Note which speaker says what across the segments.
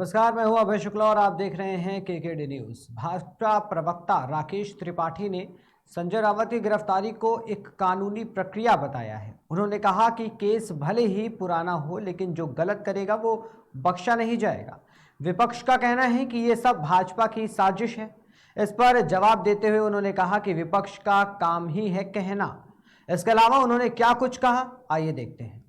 Speaker 1: नमस्कार, मैं हूं अभय शुक्ला और आप देख रहे हैं केकेडी न्यूज। भाजपा प्रवक्ता राकेश त्रिपाठी ने संजय रावत की गिरफ्तारी को एक कानूनी प्रक्रिया बताया है। उन्होंने कहा कि केस भले ही पुराना हो, लेकिन जो गलत करेगा वो बख्शा नहीं जाएगा। विपक्ष का कहना है कि ये सब भाजपा की साजिश है। इस पर जवाब देते हुए उन्होंने कहा कि विपक्ष का काम ही है कहना। इसके अलावा उन्होंने क्या कुछ कहा, आइए देखते हैं।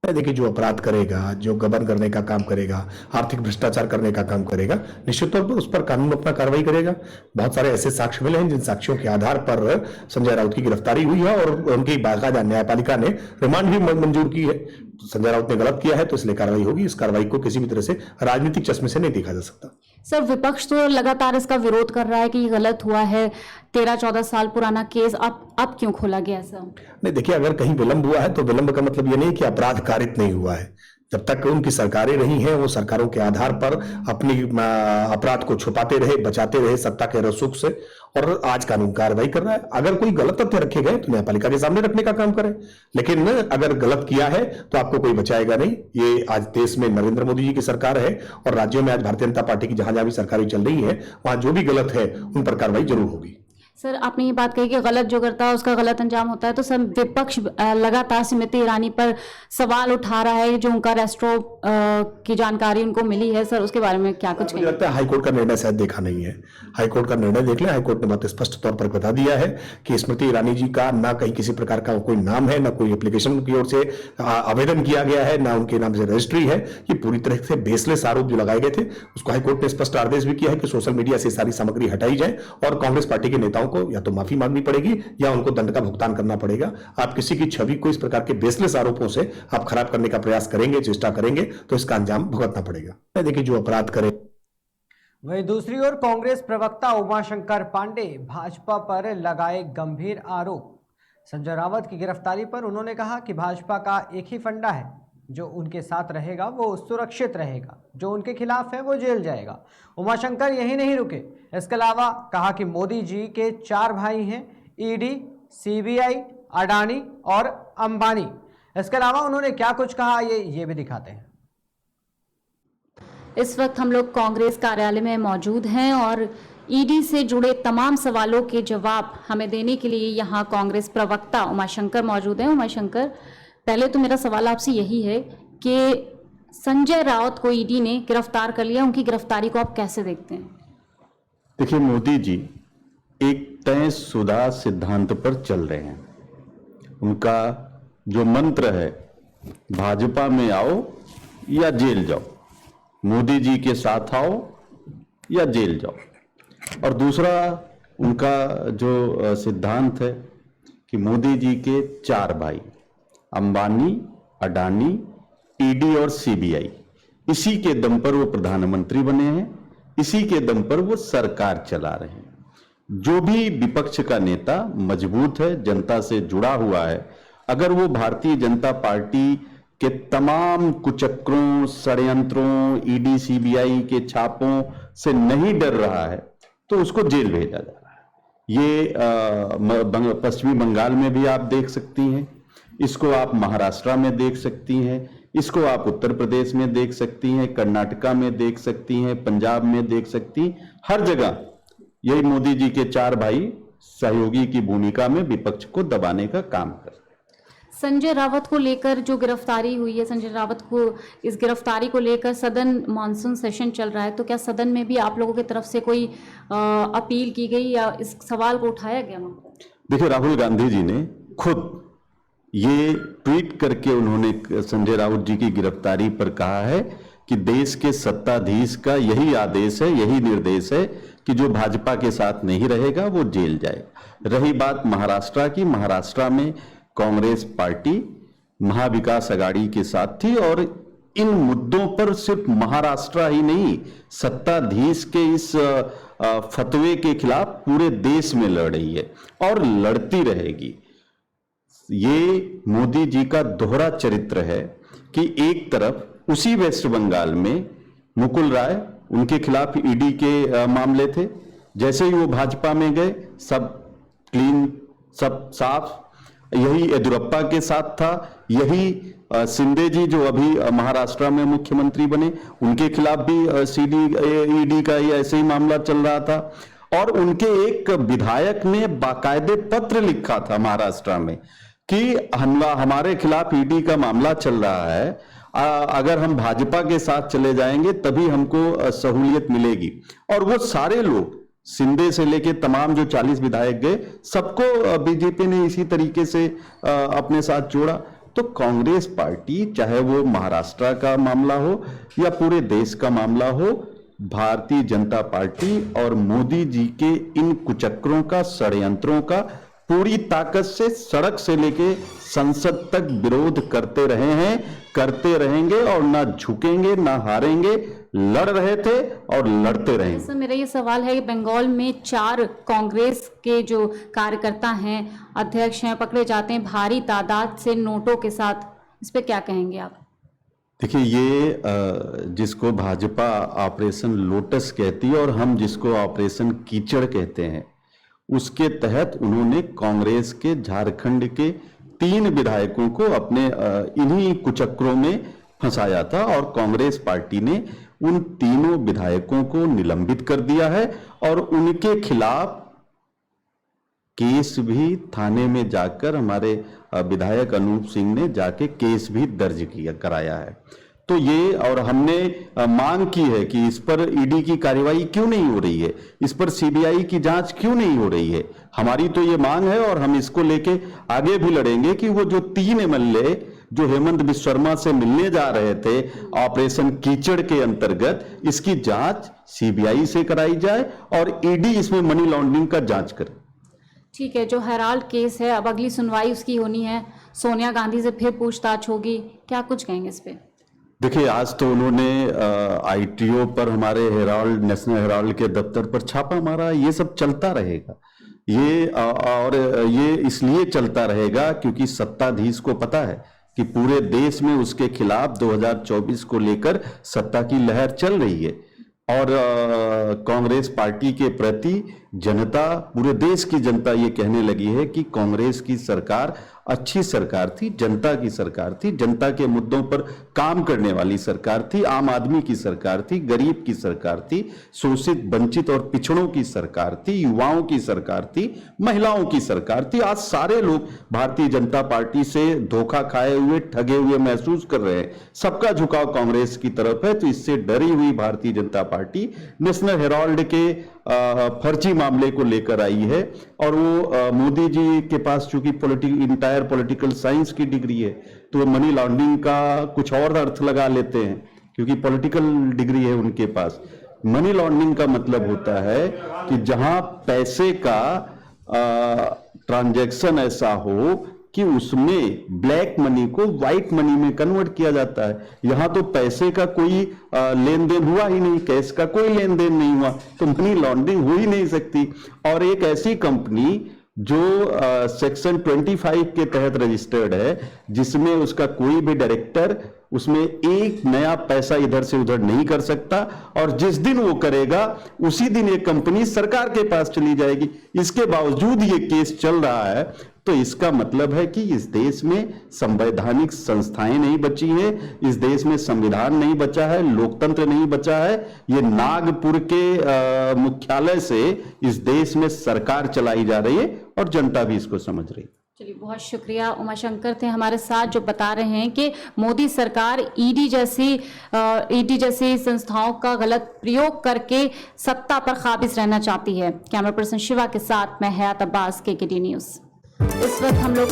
Speaker 2: देखिए, जो अपराध करेगा, जो गबन करने का काम करेगा, आर्थिक भ्रष्टाचार करने का काम करेगा, निश्चित तौर पर उस पर कानून अपना कार्रवाई करेगा। बहुत सारे ऐसे साक्ष्य मिले हैं जिन साक्ष्यों के आधार पर संजय राउत की गिरफ्तारी हुई है और उनकी बाकायदा न्यायपालिका ने रिमांड भी मंजूर की है। संजय राउत ने गलत किया है तो इसलिए कार्रवाई होगी। इस कार्रवाई को किसी भी तरह से राजनीतिक चश्मे से नहीं देखा जा सकता।
Speaker 3: सर, विपक्ष तो लगातार इसका विरोध कर रहा है कि ये गलत हुआ है। 13-14 साल पुराना केस अब क्यों खोला गया सर? नहीं,
Speaker 2: देखिए, अगर कहीं विलंब हुआ है तो विलंब का मतलब ये नहीं कि अपराध कारित नहीं हुआ है। जब तक उनकी सरकारें रही हैं, वो सरकारों के आधार पर अपनी अपराध को छुपाते रहे, बचाते रहे सत्ता के रसूख से, और आज कानून कार्रवाई कर रहा है। अगर कोई गलत तथ्य रखे गए तो न्यायपालिका के सामने रखने का काम करें, लेकिन अगर गलत किया है तो आपको कोई बचाएगा नहीं। ये आज देश में नरेंद्र मोदी जी की सरकार है और राज्यों में आज भारतीय जनता पार्टी की जहां जहां भी सरकारें चल रही है, वहां जो भी गलत है उन पर कार्रवाई जरूर होगी।
Speaker 3: सर, आपने ये बात कही कि गलत जो करता है उसका गलत अंजाम होता है, तो सर विपक्ष लगातार स्मृति ईरानी पर सवाल उठा रहा है। जो उनका रेस्ट्रो की जानकारी उनको मिली है, सर उसके बारे में क्या कुछ?
Speaker 2: मुझे लगता है हाईकोर्ट का निर्णय शायद देखा नहीं है। हाईकोर्ट का निर्णय देख लें। हाईकोर्ट ने बहुत स्पष्ट तौर पर बता दिया है कि स्मृति ईरानी जी का ना कहीं किसी प्रकार का कोई नाम है, ना कोई एप्लीकेशन की ओर से आवेदन किया गया है, ना उनके नाम से रजिस्ट्री है। ये पूरी तरह से बेसलेस आरोप जो लगाए गए थे उसको हाईकोर्ट ने स्पष्ट आदेश भी किया है कि सोशल मीडिया से सारी सामग्री हटाई जाए और कांग्रेस पार्टी के नेताओं को या तो माफी मांगनी पड़ेगी या उनको दंड का भुगतान करना पड़ेगा। आप किसी की छवि को इस प्रकार के बेसलेस आरोपों से आप खराब करने का प्रयास करेंगे, चेष्टा करेंगे, तो इसका अंजाम भुगतना पड़ेगा। देखिए, जो अपराध करे।
Speaker 1: वहीं दूसरी ओर कांग्रेस प्रवक्ता उमाशंकर पांडे भाजपा पर लगाए गंभीर आरोप। संजय रावत की गिरफ्तारी पर उन्होंने कहा कि भाजपा का एक ही फंडा है, जो उनके साथ रहेगा वो सुरक्षित रहेगा, जो उनके खिलाफ है वो जेल जाएगा। उमाशंकर यही नहीं रुके, इसके अलावा कहा कि मोदी जी के 4 भाई हैं, ईडी, सीबीआई, अडानी और अंबानी। इसके अलावा उन्होंने क्या कुछ कहा, ये भी दिखाते हैं।
Speaker 3: इस वक्त हम लोग कांग्रेस कार्यालय में मौजूद हैं और ईडी से जुड़े तमाम सवालों के जवाब हमें देने के लिए यहाँ कांग्रेस प्रवक्ता उमाशंकर मौजूद हैं। उमाशंकर, पहले तो मेरा सवाल आपसे यही है कि संजय राउत को ईडी ने गिरफ्तार कर लिया, उनकी गिरफ्तारी को आप कैसे देखते हैं?
Speaker 4: देखिए, मोदी जी एक तयशुदा सिद्धांत पर चल रहे हैं। उनका जो मंत्र है, भाजपा में आओ या जेल जाओ, मोदी जी के साथ आओ या जेल जाओ। और दूसरा उनका जो सिद्धांत है कि मोदी जी के 4 भाई अंबानी, अडानी, ईडी और सीबीआई, इसी के दम पर वो प्रधानमंत्री बने हैं, इसी के दम पर वो सरकार चला रहे हैं। जो भी विपक्ष का नेता मजबूत है, जनता से जुड़ा हुआ है, अगर वो भारतीय जनता पार्टी के तमाम कुचक्रों, षड्यंत्रों, ईडी सीबीआई के छापों से नहीं डर रहा है तो उसको जेल भेजा जा रहा है। ये पश्चिमी बंगाल में भी आप देख सकती हैं, इसको आप महाराष्ट्र में देख सकती हैं, इसको आप उत्तर प्रदेश में देख सकती हैं, कर्नाटका में देख सकती हैं, पंजाब में देख सकती हैं। हर जगह यही मोदी जी के 4 भाई सहयोगी की भूमिका में विपक्ष को दबाने का काम कर रहे हैं।
Speaker 3: संजय रावत को लेकर जो गिरफ्तारी हुई है, संजय रावत को इस गिरफ्तारी को लेकर सदन मानसून सेशन चल रहा है, तो क्या सदन में भी आप लोगों की तरफ से कोई अपील की गई या इस सवाल को उठाया गया?
Speaker 4: देखिए, राहुल गांधी जी ने खुद ये ट्वीट करके उन्होंने संजय राउत जी की गिरफ्तारी पर कहा है कि देश के सत्ताधीश का यही आदेश है, यही निर्देश है कि जो भाजपा के साथ नहीं रहेगा वो जेल जाए। रही बात महाराष्ट्र की, महाराष्ट्र में कांग्रेस पार्टी महाविकास अघाड़ी के साथ थी और इन मुद्दों पर सिर्फ महाराष्ट्र ही नहीं, सत्ताधीश के इस फतवे के खिलाफ पूरे देश में लड़ रही है और लड़ती रहेगी। ये मोदी जी का दोहरा चरित्र है कि एक तरफ उसी वेस्ट बंगाल में मुकुल राय, उनके खिलाफ ईडी के मामले थे, जैसे ही वो भाजपा में गए सब क्लीन, सब साफ। यही येदियुरप्पा के साथ था, यही शिंदे जी जो अभी महाराष्ट्र में मुख्यमंत्री बने, उनके खिलाफ भी ईडी का ये ऐसे ही मामला चल रहा था। और उनके एक विधायक ने बाकायदे पत्र लिखा था महाराष्ट्र में कि हमारे खिलाफ ईडी का मामला चल रहा है, अगर हम भाजपा के साथ चले जाएंगे तभी हमको सहूलियत मिलेगी। और वो सारे लोग, शिंदे से लेके तमाम जो 40 विधायक गए, सबको बीजेपी ने इसी तरीके से अपने साथ जोड़ा। तो कांग्रेस पार्टी, चाहे वो महाराष्ट्र का मामला हो या पूरे देश का मामला हो, भारतीय जनता पार्टी और मोदी जी के इन कुचक्रों का, षड्यंत्रों का पूरी ताकत से सड़क से लेके संसद तक विरोध करते रहे हैं, करते रहेंगे और ना झुकेंगे ना हारेंगे। लड़ रहे थे और लड़ते रहेंगे।
Speaker 3: सर, मेरा ये सवाल है कि बंगाल में 4 कांग्रेस के जो कार्यकर्ता हैं, अध्यक्ष हैं, पकड़े जाते हैं भारी तादाद से नोटों के साथ, इस पे क्या कहेंगे आप?
Speaker 4: देखिए, ये जिसको भाजपा ऑपरेशन लोटस कहती है और हम जिसको ऑपरेशन कीचड़ कहते हैं, उसके तहत उन्होंने कांग्रेस के झारखंड के 3 विधायकों को अपने इन्हीं कुचक्रों में फंसाया था और कांग्रेस पार्टी ने उन तीनों विधायकों को निलंबित कर दिया है और उनके खिलाफ केस भी थाने में जाकर हमारे विधायक अनूप सिंह ने जाके केस भी दर्ज कराया है। तो ये, और हमने मांग की है कि इस पर ईडी की कार्रवाई क्यों नहीं हो रही है, इस पर सीबीआई की जांच क्यों नहीं हो रही है। हमारी तो ये मांग है और हम इसको लेके आगे भी लड़ेंगे कि वो जो 3 एमएलए जो हेमंत बिस्व शर्मा से मिलने जा रहे थे ऑपरेशन कीचड़ के अंतर्गत, इसकी जांच सीबीआई से कराई जाए और ईडी इसमें मनी लॉन्ड्रिंग का जांच करे।
Speaker 3: ठीक है, जो हेराल्ड केस है, अब अगली सुनवाई उसकी होनी है, सोनिया गांधी से फिर पूछताछ होगी, क्या कुछ कहेंगे इस पे?
Speaker 4: देखिए, आज तो उन्होंने आईटीओ पर, हमारे हेराल्ड, नेशनल हेराल्ड के दफ्तर पर छापा मारा। ये सब चलता रहेगा, ये और ये इसलिए चलता रहेगा क्योंकि सत्ताधीश को पता है कि पूरे देश में उसके खिलाफ 2024 को लेकर सत्ता की लहर चल रही है और कांग्रेस पार्टी के प्रति जनता, पूरे देश की जनता ये कहने लगी है कि कांग्रेस की सरकार अच्छी सरकार थी, जनता की सरकार थी, जनता के मुद्दों पर काम करने वाली सरकार थी, आम आदमी की सरकार थी, गरीब की सरकार थी, शोषित, वंचित और पिछड़ों की सरकार थी, युवाओं की सरकार थी, महिलाओं की सरकार थी। आज सारे लोग भारतीय जनता पार्टी से धोखा खाए हुए, ठगे हुए महसूस कर रहे हैं। सबका झुकाव कांग्रेस की तरफ है। तो इससे डरी हुई Bharatiya Janata party national Herald के फर्जी मामले को लेकर आई है और वो मोदी जी के पास चूंकि इंटायर पॉलिटिकल साइंस की डिग्री है तो वो मनी लॉन्ड्रिंग का कुछ और अर्थ लगा लेते हैं क्योंकि पॉलिटिकल डिग्री है उनके पास। मनी लॉन्ड्रिंग का मतलब होता है कि जहां पैसे का ट्रांजैक्शन ऐसा हो कि उसमें ब्लैक मनी को व्हाइट मनी में कन्वर्ट किया जाता है। यहां तो पैसे का कोई लेन देन हुआ ही नहीं, कैश का कोई लेन देन नहीं हुआ, तो मनी लॉन्ड्रिंग हो ही नहीं सकती। और एक ऐसी कंपनी जो सेक्शन 25 के तहत रजिस्टर्ड है, जिसमें उसका कोई भी डायरेक्टर उसमें एक नया पैसा इधर से उधर नहीं कर सकता और जिस दिन वो करेगा उसी दिन ये कंपनी सरकार के पास चली जाएगी। इसके बावजूद ये केस चल रहा है। तो इसका मतलब है कि इस देश में संवैधानिक संस्थाएं नहीं बची हैं, इस देश में संविधान नहीं बचा है, लोकतंत्र नहीं बचा है। ये नागपुर के मुख्यालय से इस देश में सरकार चलाई जा रही है और जनता भी इसको समझ रही है।
Speaker 3: चलिए, बहुत शुक्रिया। उमाशंकर थे हमारे साथ जो बता रहे हैं कि मोदी सरकार ईडी जैसी संस्थाओं का गलत प्रयोग करके सत्ता पर काबिज रहना चाहती है। कैमरा पर्सन शिवा के साथ मैं हयात अब्बास, केकेडी न्यूज़। इस वक्त हम लोग